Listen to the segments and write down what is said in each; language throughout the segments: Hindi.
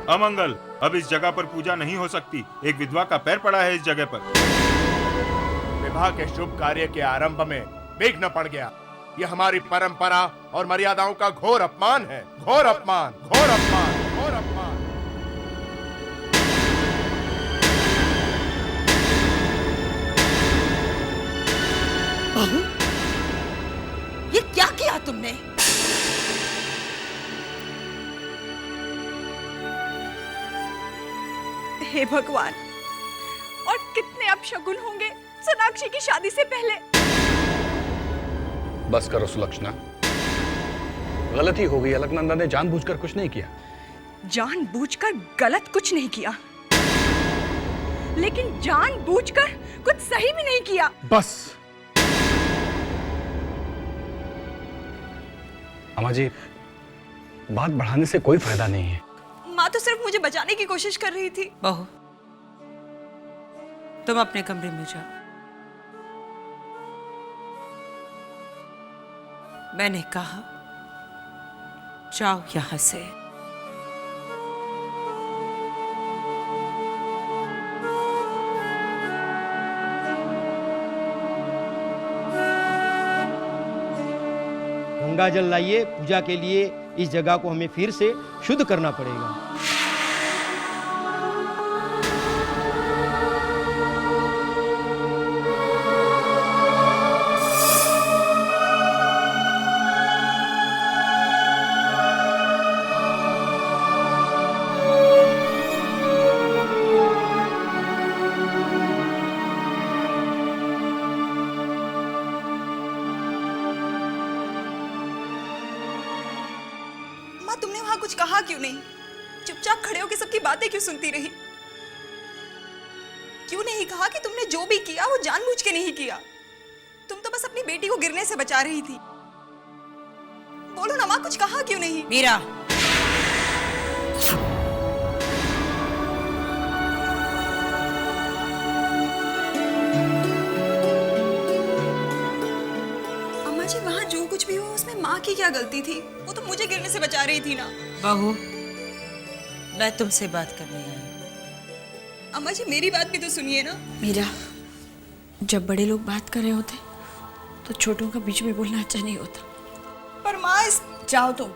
अमंगल। अब इस जगह पर पूजा नहीं हो सकती। एक विधवा का पैर पड़ा है इस जगह पर। विवाह के शुभ कार्य के आरंभ में विघ्न पड़ गया। यह हमारी परंपरा और मर्यादाओं का घोर अपमान है। घोर अपमान, घोर अपमान, घोर अपमान। बहू, ये क्या किया तुमने? हे भगवान, और कितने अपशगुन होंगे सोनाक्षी की शादी से पहले। बस करो सुलक्षणा, गलती हो गई। अलकनंदा ने जानबूझकर कुछ नहीं किया। जानबूझकर गलत कुछ नहीं किया, लेकिन जानबूझकर कुछ सही भी नहीं किया। बस अम्मा जी, बात बढ़ाने से कोई फायदा नहीं है। माँ तो सिर्फ मुझे बचाने की कोशिश कर रही थी। बहू, तुम अपने कमरे में जाओ। मैंने कहा जाओ यहां से। गंगा जल लाइए। पूजा के लिए इस जगह को हमें फिर से शुद्ध करना पड़ेगा। तुमने वहां कुछ कहा क्यों नहीं? चुपचाप खड़े होकर सबकी बातें क्यों सुनती रही? क्यों नहीं कहा कि तुमने जो भी किया वो जानबूझ के नहीं किया? तुम तो बस अपनी बेटी को गिरने से बचा रही थी। बोलो ना माँ, कुछ कहा क्यों नहीं? मीरा, अम्मा जी, वहां जो कुछ भी हुआ उसमें माँ की क्या गलती थी? वो तो मुझे गिरने से बचा रही थी ना। बहू, मैं तुमसे बात करने आई। अम्मा जी, मेरी बात भी तो सुनिए ना। मीरा, जब बड़े लोग बात कर रहे होते तो छोटों का बीच में बोलना अच्छा नहीं होता। पर माँ, जाओ तुम।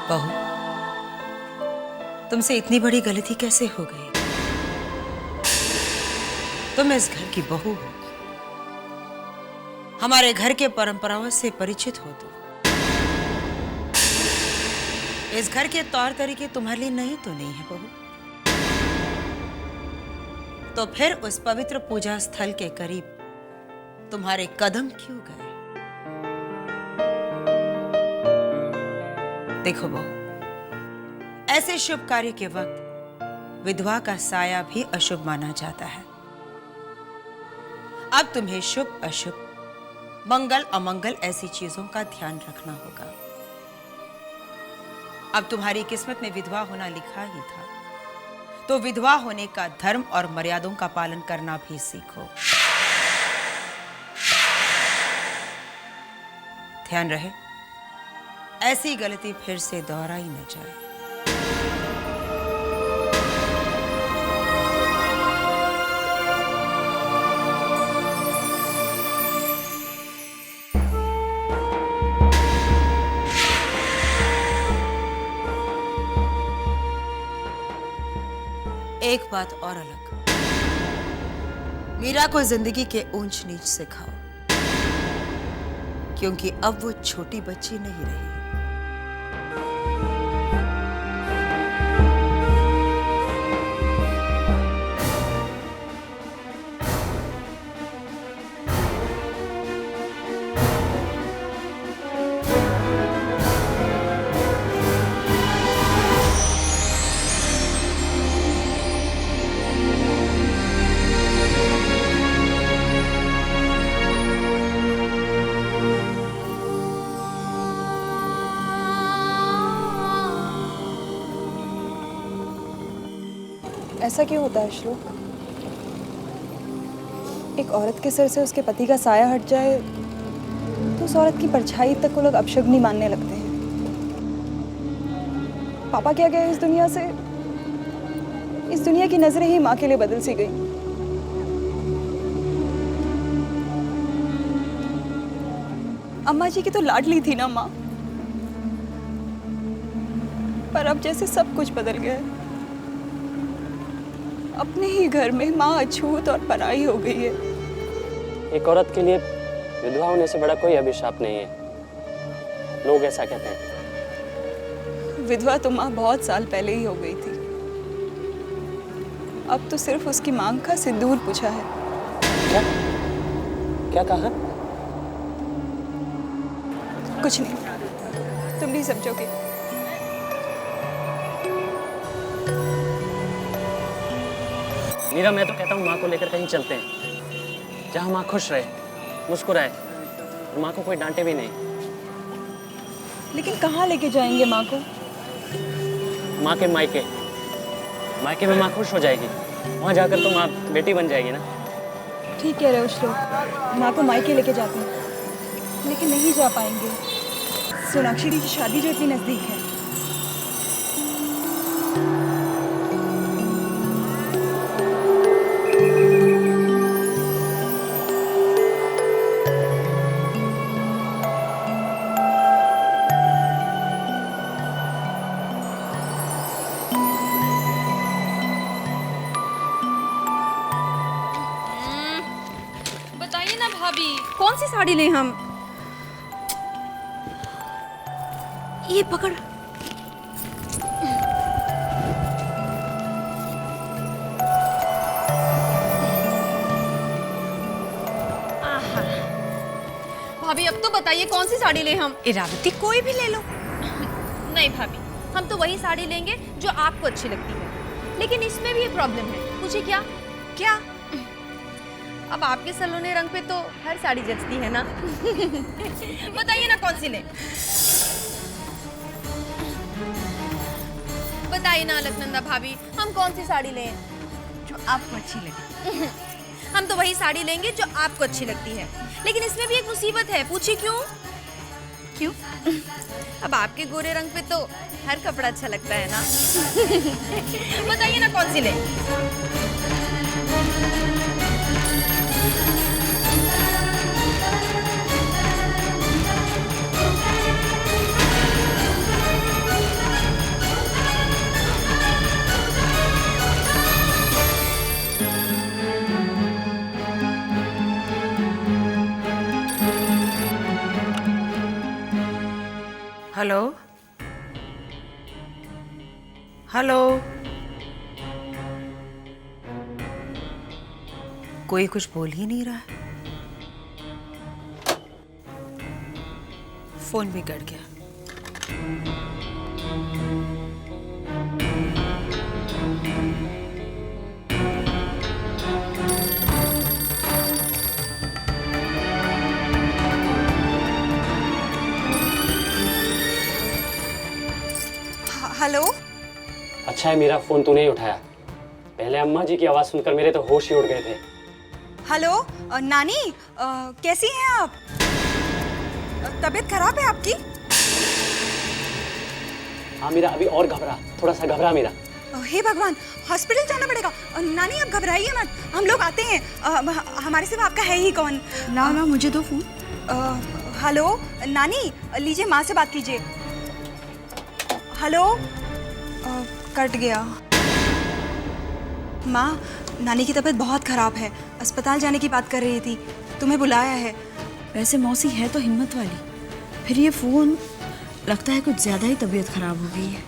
बहू, तुमसे इतनी बड़ी गलती कैसे हो गई? तुम इस घर की बहू हो, हमारे घर के परंपराओं से परिचित हो। तुम इस घर के तौर तरीके तुम्हारे लिए नहीं तो नहीं है बहू। तो फिर उस पवित्र पूजा स्थल के करीब तुम्हारे कदम क्यों गए? देखो बहू, ऐसे शुभ कार्य के वक्त विधवा का साया भी अशुभ माना जाता है। अब तुम्हें शुभ अशुभ, मंगल अमंगल ऐसी चीजों का ध्यान रखना होगा। अब तुम्हारी किस्मत में विधवा होना लिखा ही था, तो विधवा होने का धर्म और मर्यादाओं का पालन करना भी सीखो। ध्यान रहे, ऐसी गलती फिर से दोहराई न जाए। एक बात और अलग, मीरा को जिंदगी के ऊंच नीच सिखाओ, क्योंकि अब वो छोटी बच्ची नहीं रही। ऐसा क्यों होता है श्लोक? एक औरत के सिर से उसके पति का साया हट जाए तो उस औरत की परछाई तक को लोग अपशगुनी मानने लगते हैं। पापा क्या गए इस दुनिया से? इस दुनिया की नजरें ही माँ के लिए बदल सी गई। अम्मा जी की तो लाडली थी ना माँ, पर अब जैसे सब कुछ बदल गया है। अपने ही घर में माँ अछूत और पराई हो गई है। एक औरत के लिए विधवा होने से बड़ा कोई अभिशाप नहीं है, लोग ऐसा कहते हैं। विधवा तो माँ बहुत साल पहले ही हो गई थी। अब तो सिर्फ उसकी मांग का सिंदूर पूछा है। क्या क्या कहा? कुछ नहीं, तुम नहीं समझोगे। मीरा, मैं तो कहता हूँ माँ को लेकर कहीं चलते हैं, जहाँ माँ खुश रहे, मुस्कुराए और माँ को कोई डांटे भी नहीं। लेकिन कहाँ लेके जाएंगे माँ को? माँ के मायके। मायके में माँ खुश हो जाएगी, वहाँ जाकर तो माँ बेटी बन जाएगी ना। ठीक कह रहे हो श्लोक, माँ को मायके लेके जाते हैं, लेकिन नहीं जा पाएंगे। सोनाक्षी दी की शादी जो इतनी नजदीक है। बताइए ना भाभी, कौन सी साड़ी लें हम? ये पकड़। आहा। भाभी अब तो बताइए कौन सी साड़ी लें हम? इरावती कोई भी ले लो। नहीं भाभी, हम तो वही साड़ी लेंगे जो आपको अच्छी लगती है। लेकिन इसमें भी ये प्रॉब्लम है। पूछिए क्या? क्या? अब आपके सलोने रंग पे तो हर साड़ी जचती है ना। बताइए ना कौन सी लें? बताइए ना अलकनंदा भाभी, हम कौन सी साड़ी लें? जो आपको अच्छी लगे। हम तो वही साड़ी लेंगे जो आपको अच्छी लगती है। लेकिन इसमें भी एक मुसीबत है। पूछिए क्यों? क्यों? अब आपके गोरे रंग पे तो हर कपड़ा अच्छा लगता है ना। बताइए ना कौन सी लें? हेलो हेलो, कोई कुछ बोल ही नहीं रहा है। फोन भी कट गया। हेलो। अच्छा है मीरा, फोन तूने ही उठाया। पहले अम्मा जी की आवाज सुनकर मेरे तो होश ही उड़ गए थे। हेलो नानी, कैसी हैं आप? तबीयत खराब है आपकी? हाँ मीरा, अभी और घबरा, थोड़ा सा घबरा मीरा। हे भगवान, हॉस्पिटल जाना पड़ेगा। नानी आप घबराइए मत, हम लोग आते हैं। हमारे सिवा आपका है ही कौन? ना ना, मुझे दो फोन। हेलो नानी, लीजिए माँ से बात कीजिए। हेलो। कट गया। माँ, नानी की तबीयत बहुत खराब है, अस्पताल जाने की बात कर रही थी, तुम्हें बुलाया है। वैसे मौसी है तो हिम्मत वाली, फिर ये फोन लगता है कुछ ज्यादा ही तबीयत खराब हो गई है।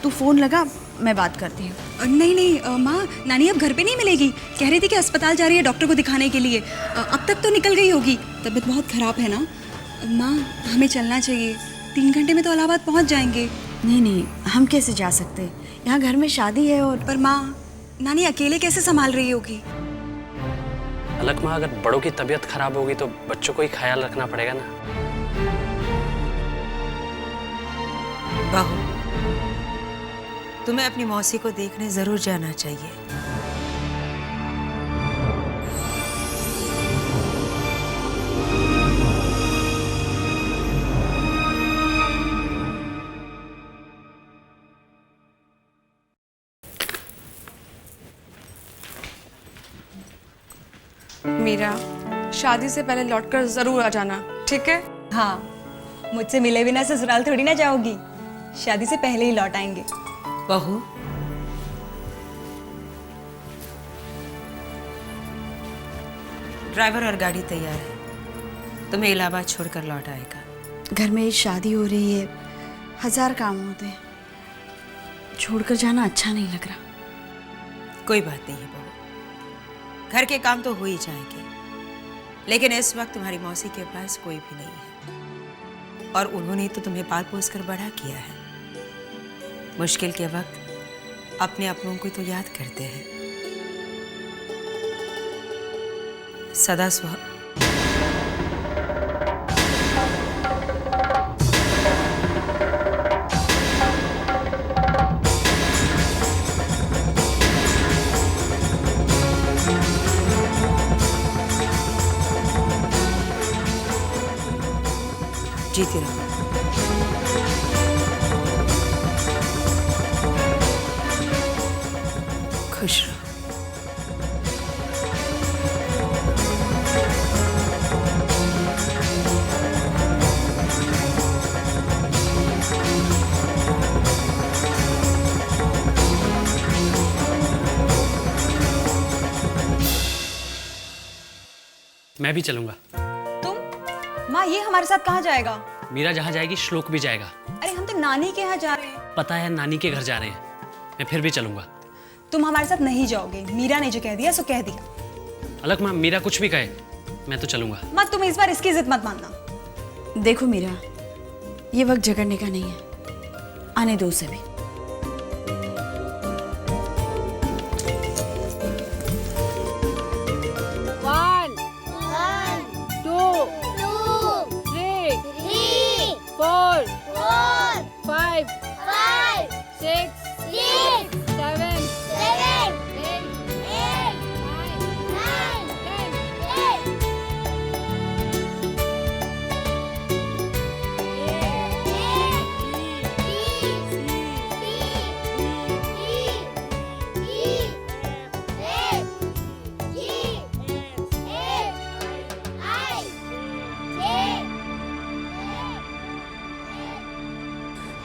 तू फोन लगा, मैं बात करती हूँ। नहीं नहीं माँ, नानी अब घर पे नहीं मिलेगी। कह रही थी कि अस्पताल जा रही है डॉक्टर को दिखाने के लिए। अब तक तो निकल गई होगी। तबीयत बहुत खराब है ना माँ, हमें चलना चाहिए। 3 घंटे में तो इलाहाबाद पहुँच जाएंगे। नहीं नहीं, हम कैसे जा सकते, यहाँ घर में शादी है। और पर माँ, नानी अकेले कैसे संभाल रही होगी? अलक माँ, अगर बड़ों की तबीयत खराब होगी तो बच्चों को ही ख्याल रखना पड़ेगा ना। बहू, तुम्हें अपनी मौसी को देखने जरूर जाना चाहिए। मीरा, शादी से पहले लौटकर जरूर आ जाना, ठीक है? हाँ, मुझसे मिले बिना ससुराल थोड़ी ना जाओगी। शादी से पहले ही लौट आएंगे। बहू, ड्राइवर और गाड़ी तैयार है, तुम्हें इलाहाबाद छोड़कर लौट आएगा। घर में शादी हो रही है, 1000 काम होते हैं, छोड़कर जाना अच्छा नहीं लग रहा। कोई बात नहीं है बहू, घर के काम तो हो ही जाएंगे, लेकिन इस वक्त तुम्हारी मौसी के पास कोई भी नहीं है और उन्होंने तो तुम्हें पाल पोस कर बड़ा किया है। मुश्किल के वक्त अपने अपनों को तो याद करते हैं। सदा सुहाग। जीती रहो। खुश रहो। मैं भी चलूंगा। तुम? माँ, ये हमारे साथ कहाँ जाएगा? मीरा जहाँ जाएगी श्लोक भी जाएगा। अरे हम तो नानी के यहाँ जा रहे हैं। पता है, नानी के घर जा रहे हैं। मैं फिर भी चलूंगा। तुम हमारे साथ नहीं जाओगे। मीरा ने जो कह दिया सो कह दिया। अलग माँ, मीरा कुछ भी कहे, मैं तो चलूंगा। माँ, तुम इस बार इसकी जिद मत मानना। देखो मीरा, ये वक्त झगड़ने का नहीं है, आने दो उसे भी।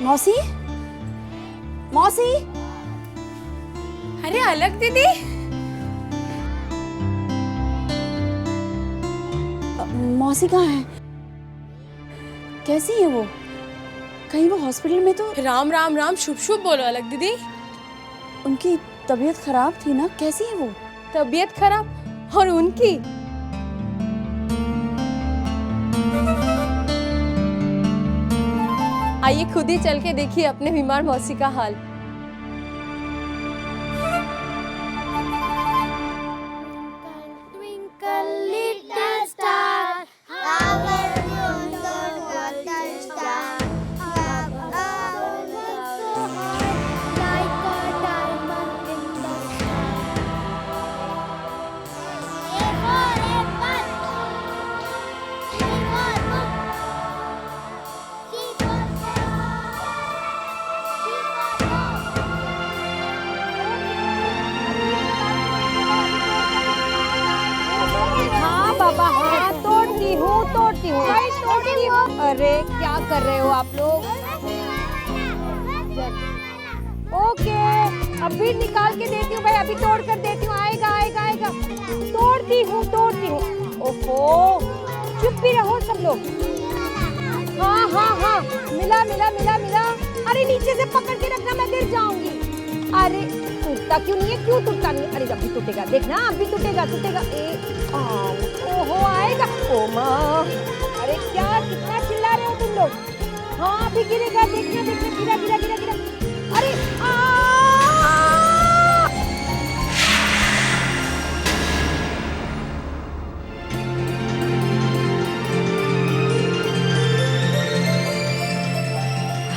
मौसी, मौसी। अरे अलग दीदी, मौसी कहाँ है? कैसी है वो? कहीं वो हॉस्पिटल में तो? राम राम राम, शुभ शुभ बोलो अलग दीदी। उनकी तबीयत खराब थी ना, कैसी है वो? तबीयत खराब? और उनकी? आइए खुद ही चल के देखिए अपने बीमार मौसी का हाल। अरे क्या कर रहे हो आप लोग? ओके, अभी निकाल के देती हूँ भाई, अभी तोड़ कर देती हूँ। आएगा आएगा आएगा, तोड़ती हूँ तोड़ती हूँ। ओहो, चुप भी रहो सब लोग। हाँ हाँ हाँ, मिला मिला मिला मिला। अरे नीचे से पकड़ के रखना, मैं गिर जाऊंगी। अरे टूटता क्यों नहीं है? क्यों टूटता नहीं? अरे अभी टूटेगा, देखना अभी टूटेगा टूटेगा। ओहो, आएगा। ओ माँ, अरे क्या कितना चिल्ला रहे हो तुम लोग? हाँ अभी गिरेगा, देखना देखना, गिरा गिरा गिरा गिरा। अरे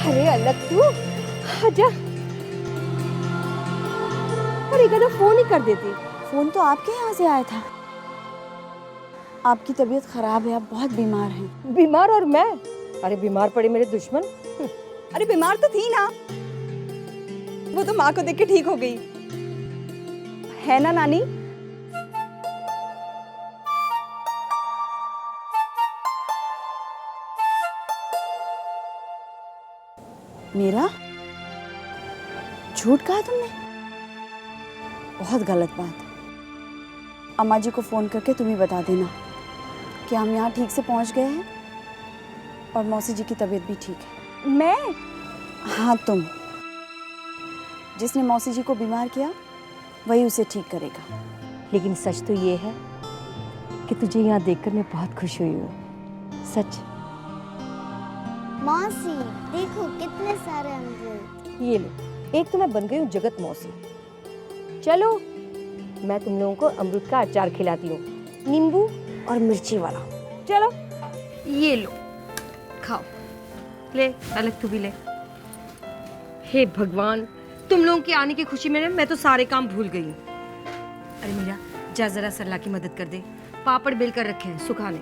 अरे अलग तू आजा। एक आधा फोन ही कर देती। फ़ोन तो आपके यहाँ से आया था। आपकी तबीयत खराब है, आप बहुत बीमार हैं। बीमार और मैं? अरे बीमार पड़े मेरे दुश्मन। अरे बीमार तो थी ना, वो तो माँ को देख के ठीक हो गई है ना नानी? मेरा झूठ कहा तुमने? बहुत गलत बात। अम्मा जी को फ़ोन करके तुम ही बता देना कि हम यहाँ ठीक से पहुँच गए हैं और मौसी जी की तबीयत भी ठीक है। मैं? हाँ तुम। जिसने मौसी जी को बीमार किया वही उसे ठीक करेगा। लेकिन सच तो ये है कि तुझे यहाँ देखकर मैं बहुत खुश हुई हूँ। सच। मौसी देखो कितने सारे अमरूद। ये लो, एक तो मैं बन गई हूँ जगत मौसी। चलो मैं तुम लोगों को अमरूद का अचार खिलाती हूँ, नींबू और मिर्ची वाला। चलो ये लो, खाओ। ले अलग तू भी ले। हे भगवान, तुम लोगों के आने की खुशी में मैं तो सारे काम भूल गई हूँ। अरे मीरा, जा जरा सरला की मदद कर दे। पापड़ बेल कर रखे हैं सुखाने,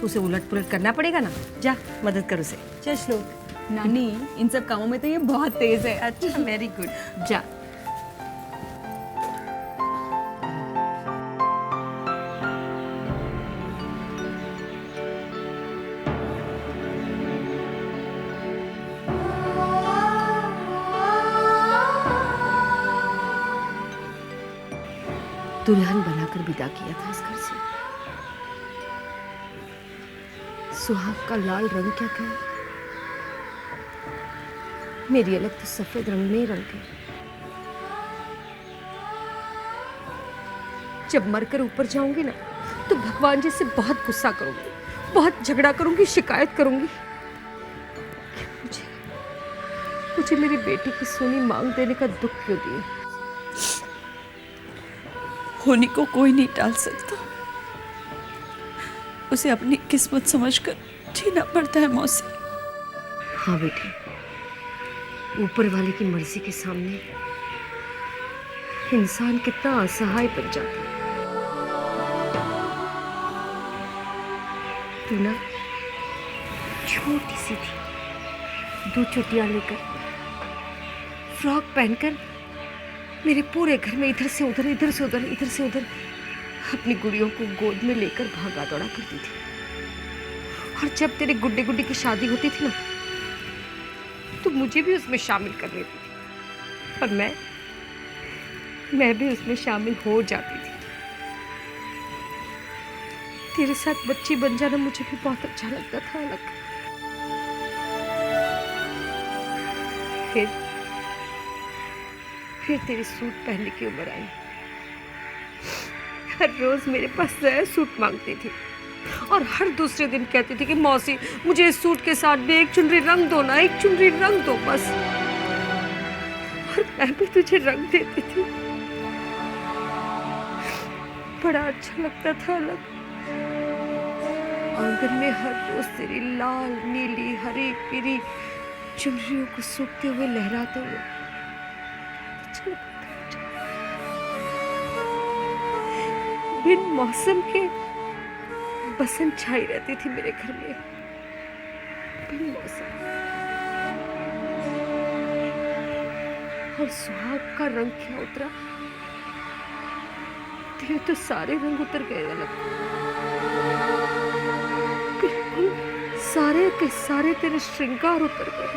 उसे उलट पुलट करना पड़ेगा ना। जा मदद कर उसे। चल श्लोक। नानी इन सब कामों में तो ये बहुत तेज है। अच्छा, वेरी गुड, जा। दुल्हन बनाकर विदा किया था इस घर से। सुहाग का लाल रंग क्या कहे, मेरी अलग तो सफेद रंग में ही रंग है। जब मरकर ऊपर जाऊंगी ना तो भगवान जी से बहुत गुस्सा करूंगी, बहुत झगड़ा करूंगी, शिकायत करूंगी। मुझे मेरी बेटी की सोनी मांग देने का दुख क्यों दिया। होनी को कोई नहीं टाल सकता, उसे अपनी किस्मत समझकर जीना पड़ता है मौसी। हाँ बेटी, ऊपर वाले की मर्जी के सामने इंसान कितना असहाय बन जाता है। तू ना छोटी सी थी, 2 चुटियां लेकर, फ्रॉक पहनकर मेरे पूरे घर में इधर से उधर, इधर से उधर, इधर से उधर अपनी गुड़ियों को गोद में लेकर भागा दौड़ा करती थी। और जब तेरे गुड्डे गुड्डी की शादी होती थी ना तो मुझे भी उसमें शामिल कर लेती थी, और मैं भी उसमें शामिल हो जाती थी। तेरे साथ बच्ची बन जाना मुझे भी बहुत अच्छा लगता था। अलग फिर तेरी सूट पहनने की उम्र आई। हर रोज मेरे पास नया सूट मांगती थी और हर दूसरे दिन कहती थी कि मौसी मुझे इस सूट के साथ भी एक चुनरी रंग दो ना, एक चुनरी रंग दो बस। और मैं भी तुझे रंग देती थी, बड़ा अच्छा लगता था। अलग आंगन में हर रोज तेरी लाल नीली हरी पीली चुनरियों को सूखते हुए लहराते हुए अच्छा लगता था। बिन मौसम के बसंत छाई रहती थी मेरे घर में, बिन मौसम। और सुहाग का रंग क्या उतरा, तेरे तो सारे रंग उतर गए। अलग बिल्कुल सारे के सारे तेरे श्रृंगार उतर गए,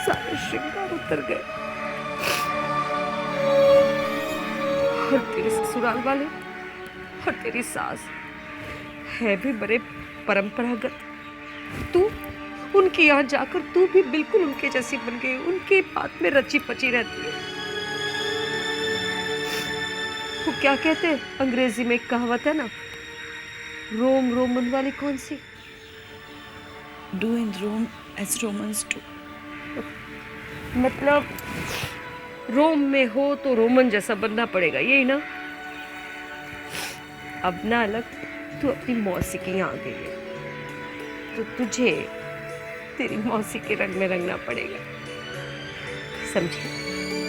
सारे श्रृंगार उतर गए। और तेरे ससुराल वाले और तेरी सास है भी बड़े परंपरागत। तू उनके यहाँ जाकर तू भी बिल्कुल उनके जैसी बन गई, उनके बात में रची पची रहती है। वो क्या कहते हैं अंग्रेजी में एक कहावत है ना, रोम रोमन वाली कौन सी, do in Rome as Romans do. मतलब रोम में हो तो रोमन जैसा बनना पड़ेगा, यही ना। अब ना अलग तू अपनी मौसी के यहाँ आ गई है तो तुझे तेरी मौसी के रंग में रंगना पड़ेगा, समझे।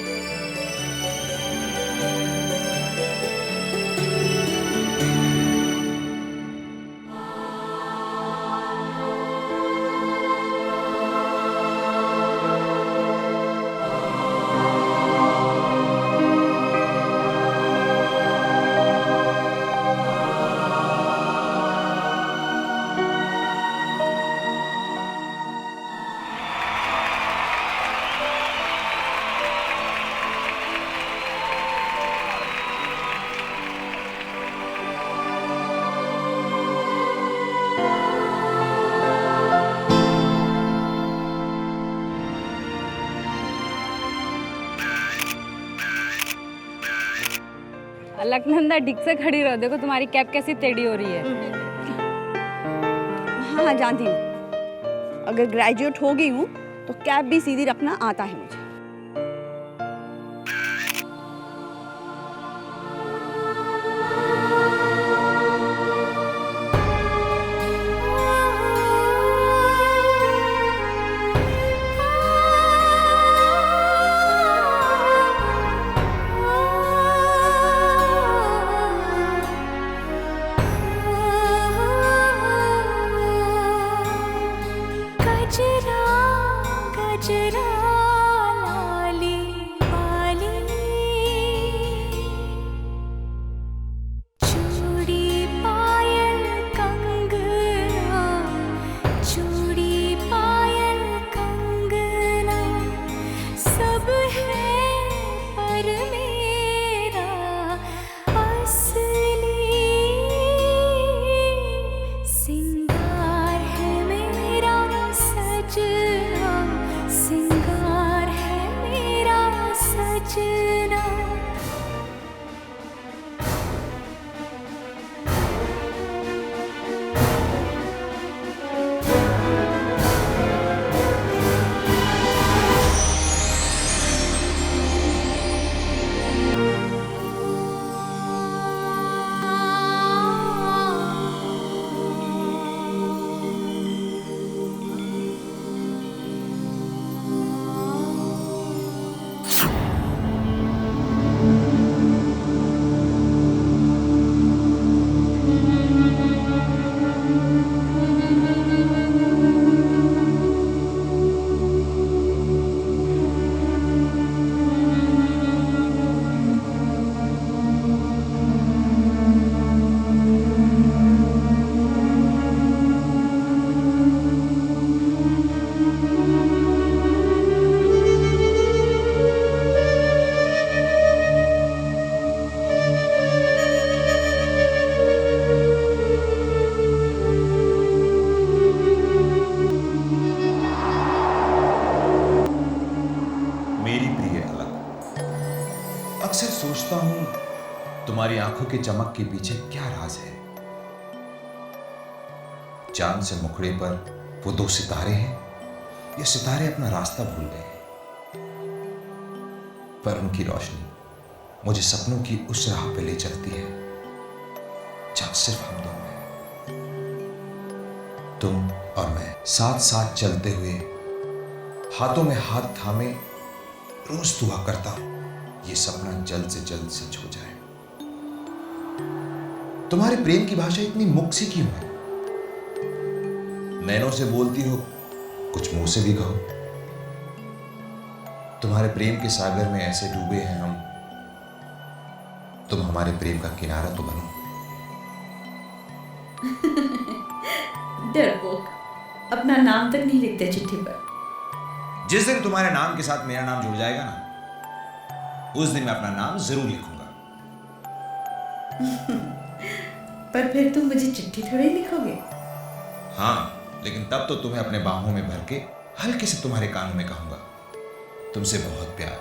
अलकनंदा ठीक से खड़ी रहो, देखो तुम्हारी कैप कैसी टेढ़ी हो रही है। हाँ हाँ जानती हूँ, अगर ग्रेजुएट हो गई हूँ तो कैप भी सीधी रखना आता है मुझे। अक्सर सोचता हूं तुम्हारी आंखों की चमक के पीछे क्या राज है। चांद से मुखड़े पर वो दो सितारे हैं या सितारे अपना रास्ता भूल गए, पर उनकी रोशनी मुझे सपनों की उस राह पे ले चलती है जहां सिर्फ हम दो हैं। तुम और मैं साथ साथ चलते हुए, हाथों में हाथ थामे, रोज दुआ करता हूं ये सपना जल्द से जल्द सच हो जाए। तुम्हारे प्रेम की भाषा इतनी मुख सी क्यों है? नैनों से बोलती हो, कुछ मुंह से भी कहो। तुम्हारे प्रेम के सागर में ऐसे डूबे हैं हम, तुम हमारे प्रेम का किनारा तो बनो। डरपोक, अपना नाम तक नहीं लिखते चिट्ठी पर। जिस दिन तुम्हारे नाम के साथ मेरा नाम जुड़ जाएगा ना, उस दिन मैं अपना नाम जरूर लिखूंगा। पर फिर तुम मुझे चिट्ठी थोड़ी लिखोगे। हाँ, लेकिन तब तो तुम्हें अपने बाहों में भर के हल्के से तुम्हारे कानों में कहूंगा, तुमसे बहुत प्यार।